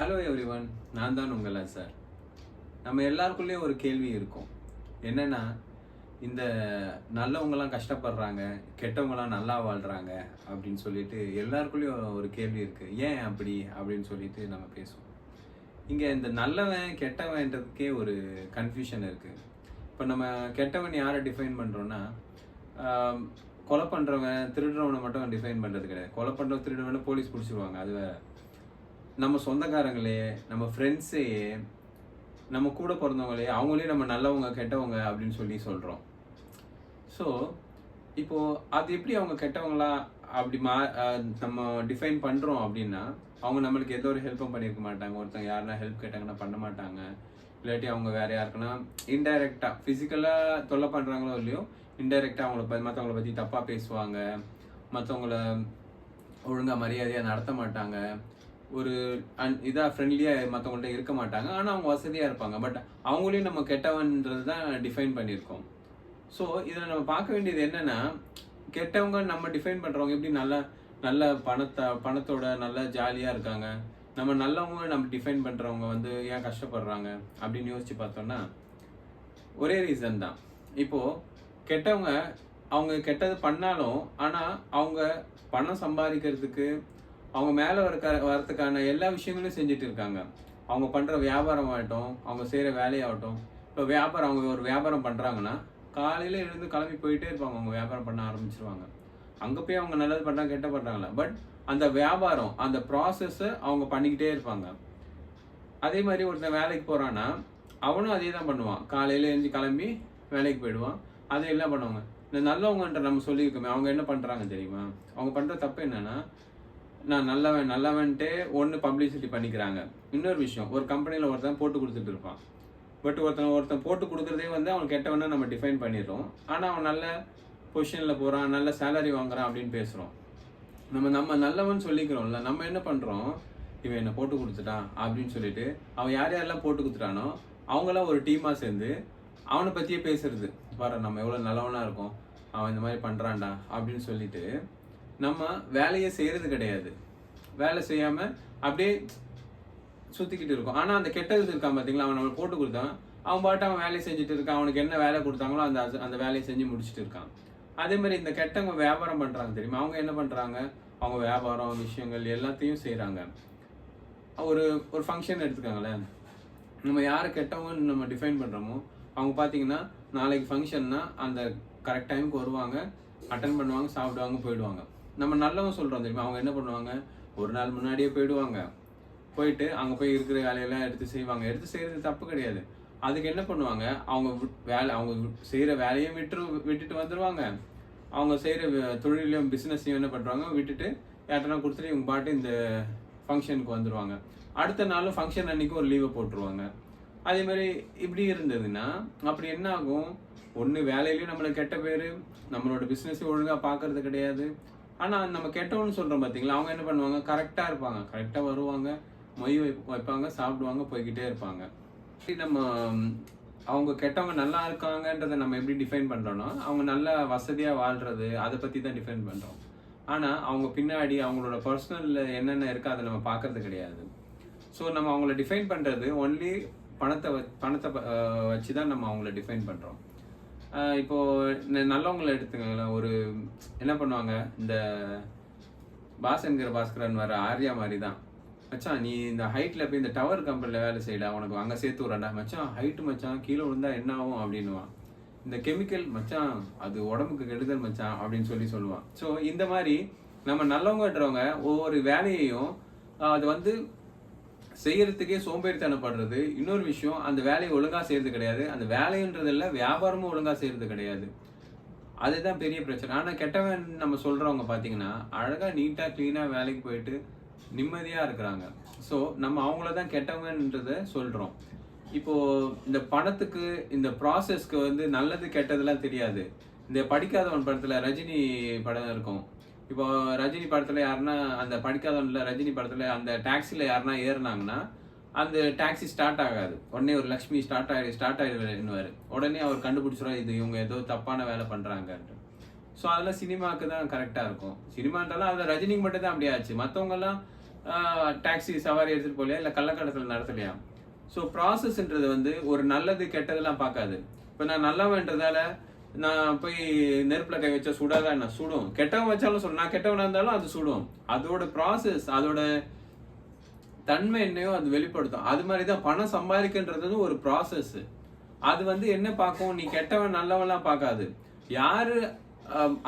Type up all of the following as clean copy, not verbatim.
Hello everyone, நான் தான் உங்களா சார். நம்ம எல்லாருக்குள்ளேயும் ஒரு கேள்வி இருக்கும். என்னன்னா, இந்த நல்லவங்கலாம் கஷ்டப்படுறாங்க, கெட்டவங்கலாம் நல்லா வாழ்றாங்க அப்படின்னு சொல்லிட்டு எல்லாருக்குள்ளேயும் ஒரு கேள்வி இருக்கு. ஏன் அப்படி? அப்படின்னு சொல்லிட்டு நம்ம பேசுவோம். இங்க இந்த நல்லவன், கெட்டவன்றதுக்கே ஒரு கன்ஃப்யூஷன் இருக்கு. இப்ப நம்ம கெட்டவன் யார டிஃபைன் பண்றோம்னா, ஆம், கொலை பண்றவன், திருடுறவன மட்டும் டிஃபைன் பண்றது கிடையாது. கொலை பண்றவன், திருடுறவன போலீஸ் புடிச்சிருவாங்க. அது வேற. நம்ம சொந்தக்காரங்களே, நம்ம ஃப்ரெண்ட்ஸையே, நம்ம கூட பொறந்தவங்களே, அவங்களே நம்ம நல்லவங்க, கெட்டவங்க அப்படின்னு சொல்லி சொல்றோம். ஸோ, இப்போ அது எப்படி அவங்க கெட்டவங்களா அப்படி நம்ம டிஃபைன் பண்றோம் அப்படின்னா, அவங்க நம்மளுக்கு எந்த ஒரு ஹெல்ப்பும் பண்ணியிருக்க மாட்டாங்க. ஒருத்தங்க யாருனா ஹெல்ப் கேட்டாங்கன்னா பண்ண மாட்டாங்க. இல்லாட்டி அவங்க வேற யாருக்குன்னா இன்டைரக்ட்டா ஃபிசிக்கலா தொல்ல பண்றாங்களோ இல்லையோ, இன்டைரக்ட்டா மத்தவங்கள பத்தி தப்பா பேசுவாங்க. மத்தவங்கள ஒழுங்கா மரியாதையா நடத்த மாட்டாங்க. ஒரு இதா ஃப்ரெண்ட்லியா மத்தவங்கள்ட்ட இருக்க மாட்டாங்க. ஆனா அவங்க வசதியா இருப்பாங்க. பட் அவங்களையும் நம்ம கெட்டவன்றது தான் டிஃபைன் பண்ணியிருக்கோம். ஸோ இதுல நம்ம பார்க்க வேண்டியது என்னன்னா, கெட்டவங்க நம்ம டிஃபைன் பண்றவங்க எப்படி நல்ல நல்ல பணத்தோட நல்லா ஜாலியா இருக்காங்க. நம்ம நல்லவங்க நம்ம டிஃபைன் பண்றவங்க வந்து ஏன் கஷ்டப்படுறாங்க அப்படின்னு யோசிச்சு பார்த்தோம்னா, ஒரே ரீசன் தான். இப்போ கெட்டவங்க அவங்க கெட்டது பண்ணாலும், ஆனா அவங்க பணம் சம்பாதிக்கிறதுக்கு அவங்க மேல வரதுக்கான எல்லா விஷயங்களையும் செஞ்சுட்டு இருக்காங்க. அவங்க பண்ற வியாபாரமாகட்டும், அவங்க செய்ற வேலையாகட்டும். இப்போ அவங்க ஒரு வியாபாரம் பண்றாங்கன்னா, காலையில எழுந்து கிளம்பி போயிட்டே இருப்பாங்க. அவங்க வியாபாரம் பண்ண ஆரம்பிச்சுருவாங்க. அங்க போய் அவங்க நல்லது பண்றாங்க, கெட்டது பண்றாங்கல்ல. பட் அந்த வியாபாரம், அந்த ப்ராசஸ அவங்க பண்ணிக்கிட்டே இருப்பாங்க. அதே மாரி ஒருத்தன் வேலைக்கு போறான்னா, அவனும் அதே தான் பண்ணுவான். காலையில எழுந்து கிளம்பி வேலைக்கு போயிடுவான். அதையெல்லாம் பண்ணுவாங்க. இந்த நல்லவங்கன்ற நம்ம சொல்லியிருக்கோமே, அவங்க என்ன பண்றாங்க தெரியுமா? அவங்க பண்ற தப்பு என்னன்னா, நான் நல்லவன் நல்லவன்ட்டே ஒண்ணு பப்ளிசிட்டி பண்ணிக்கிறாங்க. இன்னொரு விஷயம், ஒரு கம்பெனில ஒருத்தன் போட்டு குடுத்துட்டு இருப்பான். பட் ஒருத்தன் போட்டு குடுக்குறதே வந்து அவன் கெட்டவனா நம்ம டிஃபைன் பண்ணிடுறோம். ஆனா அவன் நல்ல பொசிஷன்ல போறான், நல்ல சேலரி வாங்குறான் அப்படின்னு பேசுறோம். நம்ம நம்ம நல்லவன்னு சொல்லிக்கிறோம்ல, நம்ம என்ன பண்றோம்? இவன் என்ன போட்டு குடுத்துட்டான் அப்படின்னு சொல்லிட்டு, அவன் யார் யாரெல்லாம் போட்டு குடுத்துட்டானோ, அவங்கலாம் ஒரு டீமா சேர்ந்து அவன பத்தியே பேசுறது. பாரு நம்ம எவ்வளவு நல்லவனா இருக்கோம். அவன் இந்த மாதிரி பண்றான்டா அப்படின்னு சொல்லிட்டு, நம்ம வேலையே செய்யறது கிடையாது. வேலை செய்யாம அப்படியே சுத்திக்கிட்டு இருக்கோம். ஆனா அந்த கெட்டது இருக்கான் பாத்தீங்களா, அவன் நம்மளுக்கு போட்டு கொடுத்தான். அவன் பாட்டு அவன் வேலையை செஞ்சுட்டு இருக்கான். அவனுக்கு என்ன வேலை கொடுத்தாங்களோ அந்த அந்த வேலையை செஞ்சு முடிச்சுட்டு இருக்கான். அதே மாதிரி இந்த கெட்டவங்க வியாபாரம் பண்றாங்க தெரியுமா? அவங்க என்ன பண்றாங்க? அவங்க வியாபாரம் விஷயங்கள் எல்லாத்தையும் செய்றாங்க. ஒரு ஒரு ஃபங்க்ஷன் எடுத்துக்கோங்களேன். நம்ம யாரை கெட்டவங்கன்னு நம்ம டிஃபைன் பண்றோமோ, அவங்க பாத்தீங்கன்னா நாளைக்கு ஃபங்க்ஷன்னா அந்த கரெக்ட் டைமுக்கு வருவாங்க, அட்டெண்ட் பண்ணுவாங்க, சாப்பிடுவாங்க, போயிடுவாங்க. நம்ம நல்லவங்க சொல்றோம் தெரியுமா? அவங்க என்ன பண்ணுவாங்க? ஒரு நாள் முன்னாடியே போயிடுவாங்க. போயிட்டு அங்க போய் இருக்கிற வேலையெல்லாம் எடுத்து செய்வாங்க. எடுத்து செய்றது தப்பு கிடையாது. அதுக்கு என்ன பண்ணுவாங்க? அவங்க அவங்க செய்ற வேலையும் விட்டுட்டு வந்துருவாங்க. அவங்க செய்ற தொழிலையும் பிசினஸையும் என்ன பண்றாங்க? விட்டுட்டு யார்ட்டனா குடுத்துட்டு இவங்க பாட்டு இந்த ஃபங்ஷனுக்கு வந்துருவாங்க. அடுத்த நாளும் ஃபங்ஷன் அன்னைக்கு ஒரு லீவ போட்டுருவாங்க. அதே மாரி இப்படி இருந்ததுன்னா, அப்படி என்ன ஆகும்? ஒண்ணு வேலையிலயும் நம்மளுக்கு கெட்ட பேரு, நம்மளோட பிசினஸையும் ஒழுங்கா பார்க்கறது கிடையாது. ஆனா நம்ம கெட்டவன்னு சொல்றோம் பார்த்தீங்களா, அவங்க என்ன பண்ணுவாங்க? கரெக்ட்டா இருப்பாங்க. கரெக்ட்டா வருவாங்க, மொய் வைப்பாங்க, சாப்பிடுவாங்க, போய்க்கிட்டே இருப்பாங்க. இப்படி நம்ம அவங்க கெட்டவங்க நல்லா இருக்காங்கன்றத நம்ம எப்படி டிஃபைன் பண்றோம்னா, அவங்க நல்லா வசதியா வாழ்றது, அத பத்தி தான் டிஃபைன் பண்றோம். ஆனா, அவங்க பின்னாடி அவங்களோட பெர்சனல்ல என்னென்ன இருக்கோ அத நம்ம பார்க்கறது கிடையாது. ஸோ நம்ம அவங்கள டிஃபைன் பண்றது ஒன்லி பணத்த வச்சு தான் நம்ம அவங்கள டிஃபைன் பண்றோம். இப்போ நல்லவங்கள எடுத்துக்கங்களேன். என்ன பண்ணுவாங்க? இந்த பாஸ் என்கிற பாஸ்கரன் வர ஆர்யா மாரி தான். மச்சான் நீ இந்த ஹைட்ல போய் இந்த டவர் கம்பெனில வேலை செய்டா. உனக்கு அங்க சேர்த்து விடுறேன்டா. மச்சான் ஹைட் மச்சான் கீழ விழுந்தா என்ன ஆகும் அப்படின்னுவான். இந்த கெமிக்கல் மச்சான் அது உடம்புக்கு கெடுதல் மச்சான் அப்படின்னு சொல்லுவான். ஸோ இந்த மாதிரி நம்ம நல்லவங்கன்றவங்க ஒவ்வொரு வேலையையும் அது வந்து செய்யறதுக்கே சோம்பேறித்தனப்படுறது. இன்னொரு விஷயம், அந்த வேலையை ஒழுங்கா செய்யறது கிடையாது. அந்த வேலைன்றது இல்ல, வியாபாரமும் ஒழுங்கா செய்யறது கிடையாது. அதுதான் பெரிய பிரச்சனை. ஆனா கெட்டவன் நம்ம சொல்றவங்க பாத்தீங்கன்னா, அழகா நீட்டா கிளீனா வேலைக்கு போயிட்டு நிம்மதியா இருக்கிறாங்க. ஸோ நம்ம அவங்கள தான் கெட்டவங்கன்றத சொல்றோம். இப்போ இந்த பணத்துக்கு, இந்த ப்ராசஸ்க்கு வந்து நல்லது கெட்டதெல்லாம் தெரியாது. இந்த படிக்காதவன் படத்துல ரஜினி படம் இருக்கும். இப்போ ரஜினி படத்துல யாருன்னா அந்த படிக்காதவன்ல ரஜினி படத்துல அந்த டாக்ஸில யாருன்னா ஏறுனாங்கன்னா, அந்த டாக்ஸி ஸ்டார்ட் ஆகாது. உடனே ஒரு லக்ஷ்மி ஸ்டார்ட் ஆயிடுவாரு. உடனே அவர் கண்டுபிடிச்சிருவாரு இது இவங்க ஏதோ தப்பான வேலை பண்றாங்கன்ட்டு. ஸோ அதெல்லாம் சினிமாக்கு தான் கரெக்டா இருக்கும். சினிமான்றாலும் அதுல ரஜினிக்கு மட்டும் தான் அப்படி ஆச்சு. மத்தவங்க எல்லாம் டாக்ஸி சவாரி எடுத்துட்டு போகலையா, இல்லை கள்ளக்கடத்தல் நடத்தலையா? ஸோ ப்ராசஸ்ன்றது வந்து ஒரு நல்லது கெட்டதெல்லாம் பார்க்காது. இப்போ நான் நல்லவன்றதால நான் போய் நெருப்புல கை வச்சா சுடாதா என்ன? சுடும். கெட்டவன் வச்சாலும் சுடும். நான் கெட்டவனா இருந்தாலும் அது சுடும். அதோட ப்ராசஸ், அதோட தன்மை என்னையோ அது வெளிப்படுத்தும். அது மாதிரி தான் பணம் சம்பாதிக்கின்றது ஒரு ப்ராசஸ். அது வந்து என்ன பார்க்கும், நீ கெட்டவன் நல்லவன்லாம் பார்க்காது. யாரு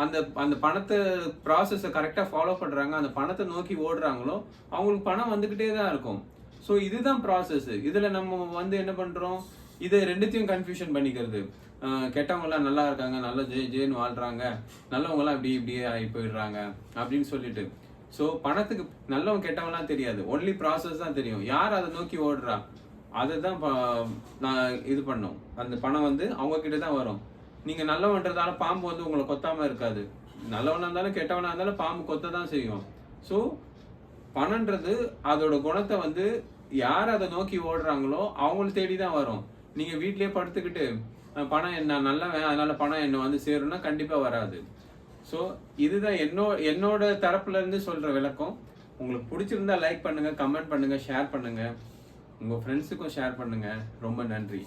அந்த அந்த பணத்தை ப்ராசஸை கரெக்டாக ஃபாலோ பண்ணுறாங்க, அந்த பணத்தை நோக்கி ஓடுறாங்களோ அவங்களுக்கு பணம் வந்துக்கிட்டே தான் இருக்கும். ஸோ இதுதான் ப்ராசஸ். இதில் நம்ம வந்து என்ன பண்ணுறோம், இதை ரெண்டுத்தையும் கன்ஃபியூஷன் பண்ணிக்கிறது. கெட்டவங்களாம் நல்லா இருக்காங்க, நல்லா ஜேன்னு வாழ்கிறாங்க, நல்லவங்களாம் இப்படி இப்படியே ஆகி போயிடுறாங்க அப்படின்னு சொல்லிட்டு. ஸோ பணத்துக்கு நல்லவன் கெட்டவன்லாம் தெரியாது, ஒன்லி ப்ராசஸ் தான் தெரியும். யார் அதை நோக்கி ஓடுறா அதை தான் நான் இது பண்ணோம். அந்த பணம் வந்து அவங்க கிட்ட தான் வரும். நீங்கள் நல்லவன்றதால பாம்பு வந்து உங்களை கொத்தாமல் இருக்காது. நல்லவனாக இருந்தாலும் கெட்டவனாக இருந்தாலும் பாம்பு கொத்த தான் செய்யும். ஸோ பணன்றது அதோட குணத்தை வந்து யார் அதை நோக்கி ஓடுறாங்களோ அவங்கள தேடி தான் வரும். நீங்கள் வீட்டிலேயே படுத்துக்கிட்டு பணம் என்ன நல்லவன் அதனால பணம் என்ன வந்து சேரும்னா கண்டிப்பாக வராது. ஸோ இதுதான் என்னோட தரப்புல இருந்து சொல்ற விளக்கம். உங்களுக்கு பிடிச்சிருந்தா லைக் பண்ணுங்க, கமெண்ட் பண்ணுங்க, ஷேர் பண்ணுங்க, உங்க ஃப்ரெண்ட்ஸுக்கும் ஷேர் பண்ணுங்க. ரொம்ப நன்றி.